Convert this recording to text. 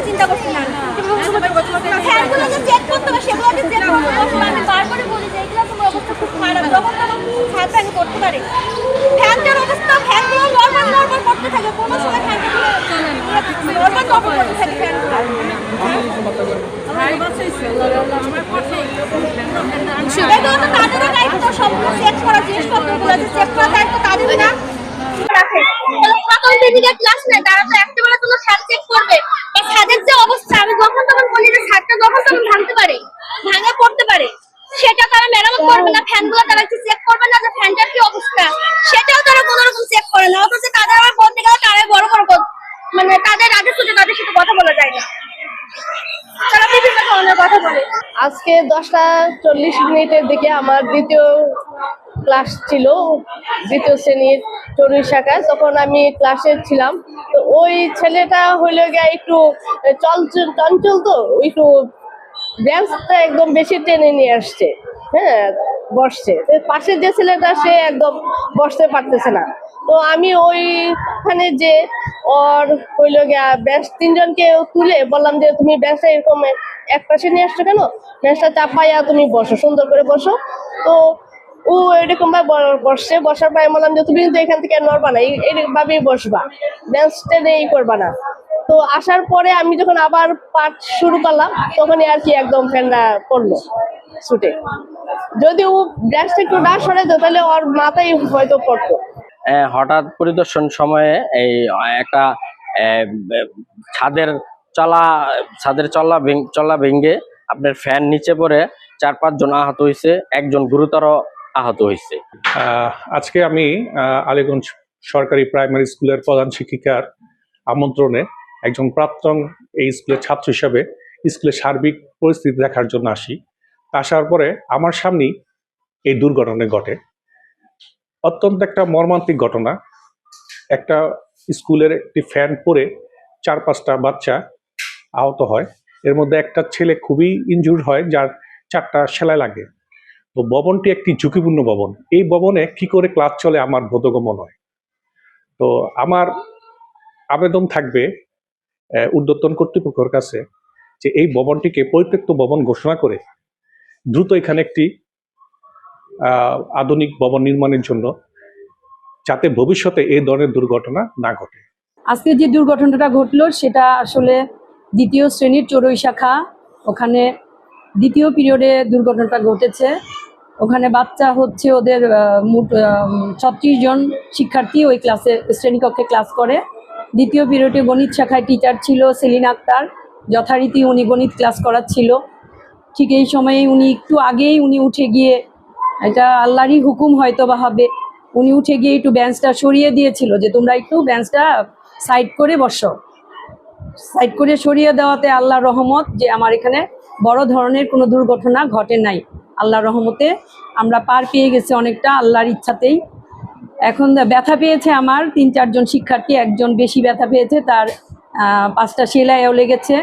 চিন্তা করছি না ফ্যানগুলো যে চেক করতে হবে সেগুলো চেক করতে হবে। আমি বারবারই বলি যে এগুলো তোমার অবস্থা খুব খারাপ, যখন তখন ছাদ ফ্যান করতে পারে। ফ্যানটার অবস্থা ফ্যানগুলো নরমাল করতে থাকে, কোনো সময় ফ্যানটা নরমাল করতে থাকে ফ্যানগুলো। তাদেরও দায়িত্ব সবগুলো চেক করা, জিনিসপত্রগুলো চেক করার দায়িত্ব তাদের না। ক্লাস নেই, তারা তো একটা বেলা কোনো ছাদ চেক করবে। ছাদের যে অবস্থা, আমি যখন তখন বলি যে ছাদটা যখন তখন ভাঙতে পারে, ভাঙে পড়তে পারে, সেটা তারা মেরামত করবে না। ফ্যানগুলো তারা একটু চেক করবে না যে ফ্যানটার কি অবস্থা, সেটাও তারা কোনো রকম চেক করে না। অথচ তাদের আবার বলতে গেলে তারাই বড় বড় মানে তাদের তাদের সাথে কথা বলা যায় না, তারা বিভিন্ন ধরনের কথা বলে। আজকে 10:40 দিকে আমার দ্বিতীয় ক্লাস ছিল, দ্বিতীয় শ্রেণীর চড়ুই শাখায়। তখন আমি ক্লাসে ছিলাম। তো ওই ছেলেটা হইলে গিয়ে একটু চঞ্চল, তো একটু বেঞ্চটা একদম বেশি টেনে নিয়ে আসছে, হ্যাঁ বসছে। পাশে যে ছেলেটা সে একদম বসতে পারতেছে না। তো আমি ওইখানে যে ওর হইল গিয়া বেঞ্চ 3জনকে তুলে বললাম যে তুমি বেঞ্চটা এরকম এক পাশে নিয়ে আসছো কেন, বেঞ্চটা চাপাইয়া তুমি বসো, সুন্দর করে বসো। তো ও এরকম ভাবে বসছে, বসার পর বললাম যে তুমি কিন্তু এখান থেকে নড়বা না, এইরকম ভাবেই বসবা, বেঞ্চ টেনে করবা না। তো আসার পরে আমি যখন আবার পাঠ শুরু করলাম তখনই আর কি একদম ফ্যানটা পড়লো ছুটে। যদি ও বেঞ্চটা একটু না সরাই তো তাহলে ওর মাথায় হয়তো পড়তো। হঠাৎ পরিদর্শন সময়ে এই একটা ছাদের চলা ভেঙে আপনার ফ্যান নিচে পড়ে 4-5 জন আহত হয়েছে, একজন গুরুতর আহত হয়েছে। আজকে আমি আলীগঞ্জ সরকারি প্রাইমারি স্কুলের প্রধান শিক্ষিকার আমন্ত্রণে একজন প্রাক্তন এই স্কুলের ছাত্র হিসাবে স্কুলের সার্বিক পরিস্থিতি দেখার জন্য আসি। আসার পরে আমার সামনেই এই দুর্ঘটনা ঘটে। অত্যন্ত একটা মর্মান্তিক ঘটনা। একটা স্কুলের একটি ফ্যান পড়ে 4-5টা বাচ্চা আহত হয়। এর মধ্যে একটা ছেলে খুবই ইনজুর্ড হয়, যার 4টা সেলাই লাগে। তো ভবনটি একটি ঝুঁকিপূর্ণ ভবন। এই ভবনে কি করে ক্লাস চলে আমার বোধগম্য নয়। তো আমার আবেদন থাকবে ঊর্ধ্বতন কর্তৃপক্ষের কাছে যে এই ভবনটিকে পরিত্যক্ত ভবন ঘোষণা করে দ্রুত এখানে একটি আধুনিক ভবন নির্মাণের জন্য, যাতে ভবিষ্যতে এই ধরনের দুর্ঘটনা না ঘটে। আজকে যে দুর্ঘটনাটা ঘটলো সেটা আসলে দ্বিতীয় শ্রেণীর চড়ুই শাখা, ওখানে দ্বিতীয় পিরিয়ডে দুর্ঘটনাটা ঘটেছে। ওখানে বাচ্চা হচ্ছে ওদের মোট 36 জন শিক্ষার্থী ওই ক্লাসে শ্রেণীকক্ষে ক্লাস করে। দ্বিতীয় পিরিয়ডে গণিত শাখায় টিচার ছিল সেলিনা আক্তার, যথারীতি উনি গণিত ক্লাস করাচ্ছিল। ঠিক এই সময়ে উনি একটু আগেই উঠে গিয়ে, এটা আল্লাহরই হুকুম হয়তো বা হবে, উনি উঠে গিয়ে একটু বেঞ্চটা সরিয়ে দিয়েছিল যে তোমরা একটু বেঞ্চটা সাইড করে বসো। সাইড করে সরিয়ে দেওয়াতে আল্লাহর রহমত যে আমার এখানে বড় ধরনের কোনো দুর্ঘটনা ঘটে নাই। আল্লাহর রহমতে আমরা পার পেয়ে গেছি অনেকটা, আল্লাহর ইচ্ছাতেই। এখন ব্যথা পেয়েছে আমার 3-4 জন শিক্ষার্থী, একজন বেশি ব্যথা পেয়েছে, তার 5টা সেলাইও লেগেছে।